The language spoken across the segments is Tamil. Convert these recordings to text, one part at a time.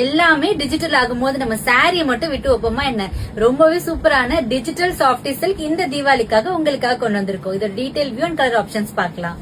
எல்லாமே டிஜிட்டல் ஆகும்போது நம்ம சாரியை மட்டும் விட்டு வைப்போமா என்ன? ரொம்பவே சூப்பரான டிஜிட்டல் சாஃப்டி சில்க் இந்த தீபாவளிக்காக உங்களுக்காக கொண்டு வந்திருக்கோம். இதோட detail view and colour options பார்க்கலாம்.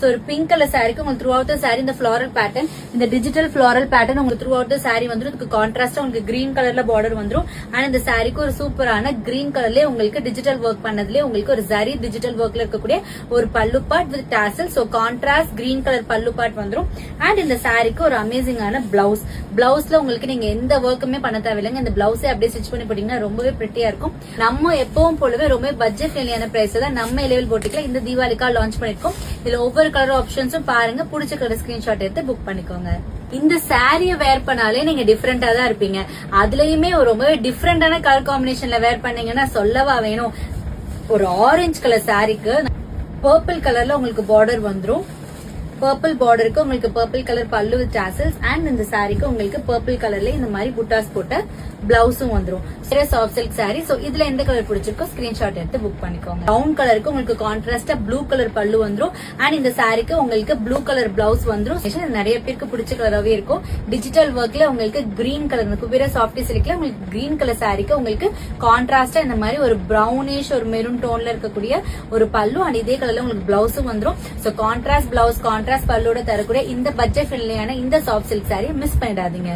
சோ ஒரு பிங்க் கலர் சாரிக்கு உங்களுக்கு த்ரூ அவுட் த சாரி இந்த ஃபிளாரல் பேட்டர்ன், இந்த டிஜிட்டல் ஃபிளாரல் பேட்டர்ன் உங்களுக்கு த்ரூ அவுட் த சாரி வந்துடும். இதுக்கு கான்ட்ராஸ்டா உங்களுக்கு கிரீன் கலர்ல பார்டர் வந்துடும். அண்ட் இந்த சாரிக்கு ஒரு சூப்பரான கிரீன் கலர்லயே உங்களுக்கு டிஜிட்டல் ஒர்க் பண்ணதுலயே உங்களுக்கு ஒரு ஜரி டிஜிட்டல் ஒர்க்ல இருக்கக்கூடிய ஒரு பல்லு part with dazzle. So contrast green colour பல்லு பார்ட் வந்துடும். அண்ட் இந்த சாரிக்கு ஒரு அமேசிங்கான பிளவுஸ். பிளவுஸ்ல உங்களுக்கு நீங்க எந்த ஒர்க்குமே பண்ண தேவையில்லைங்க. இந்த பிளவுஸே அப்படியே ஸ்டிச் பண்ணி போட்டீங்கன்னா ரொம்பவே பிரிட்டியா இருக்கும். நம்ம எப்பவும் போலவே ரொம்ப பட்ஜெட் ஃப்ரெண்ட்லியான பிரைஸ் தான் நம்ம லெவல் போட்டிக்கல இந்த தீபாவளிக்கா லான்ச் பண்ணிருக்கோம். இதுல ஒவ்வொரு கலர் ஆப்ஷன்ஸும் பாருங்க, பிடிச்ச கலர் ஸ்கிரீன்ஷாட் எடுத்து புக் பண்ணிக்கோங்க. இந்த சாரிய வேர் பண்ணாலே நீங்க டிஃபரெண்டா தான் இருப்பீங்க. அதுலயுமே ரொம்பவே டிஃபரெண்டான கலர் காம்பினேஷன்ல வேர் பண்ணீங்கன்னா சொல்லவா வேணும். ஒரு ஆரஞ்சு கலர் சாரிக்கு பர்பிள் கலர்ல உங்களுக்கு பார்டர் வந்துரும். பர்பிள் பார்டருக்கு உங்களுக்கு பர்பிள் கலர் பல்லு வித் டாசல்ஸ். அண்ட் இந்த சாரிக்கு உங்களுக்கு பர்பிள் கலர்ல இந்த மாதிரி புட்டாஸ் போட்ட பிளவுஸும் வந்துரும். Soft silk sorry. சோ இதுல எந்த கலர் பிடிச்சிருக்கோ ஸ்கிரீன்ஷாட் எடுத்து புக் பண்ணிக்கோங்க. பிரவுன் கலருக்கு உங்களுக்கு கான்ட்ராஸ்டா ப்ளூ கலர் பல்லு வந்துரும். அண்ட் இந்த சாரிக்கு உங்களுக்கு ப்ளூ கலர் பிளவுஸ் வந்துரும். நிறைய பேருக்கு பிடிச்ச கலராவே இருக்கும். டிஜிட்டல் ஒர்க்ல உங்களுக்கு கிரீன் கலர் குபேர சாஃப்டி சில்க்ல உங்களுக்கு கிரீன் கலர் சாரிக்கு உங்களுக்கு கான்ட்ராஸ்டா இந்த மாதிரி ஒரு பிரவுனிஷ் ஒரு மெரூன் டோன்ல இருக்கக்கூடிய ஒரு பல்லு அண்ட் இதே கலர்ல உங்களுக்கு பிளவுஸும் வந்துரும். சோ கான்ட்ராஸ்ட் பிளவுஸ் கான்ட்ராஸ்ட் பல்லோட தரக்கூடிய இந்த பட்ஜெட் ஃப்ரெண்ட்லியான இந்த சாஃப்ட் சில்க் சாரி மிஸ் பண்ணிடாதீங்க.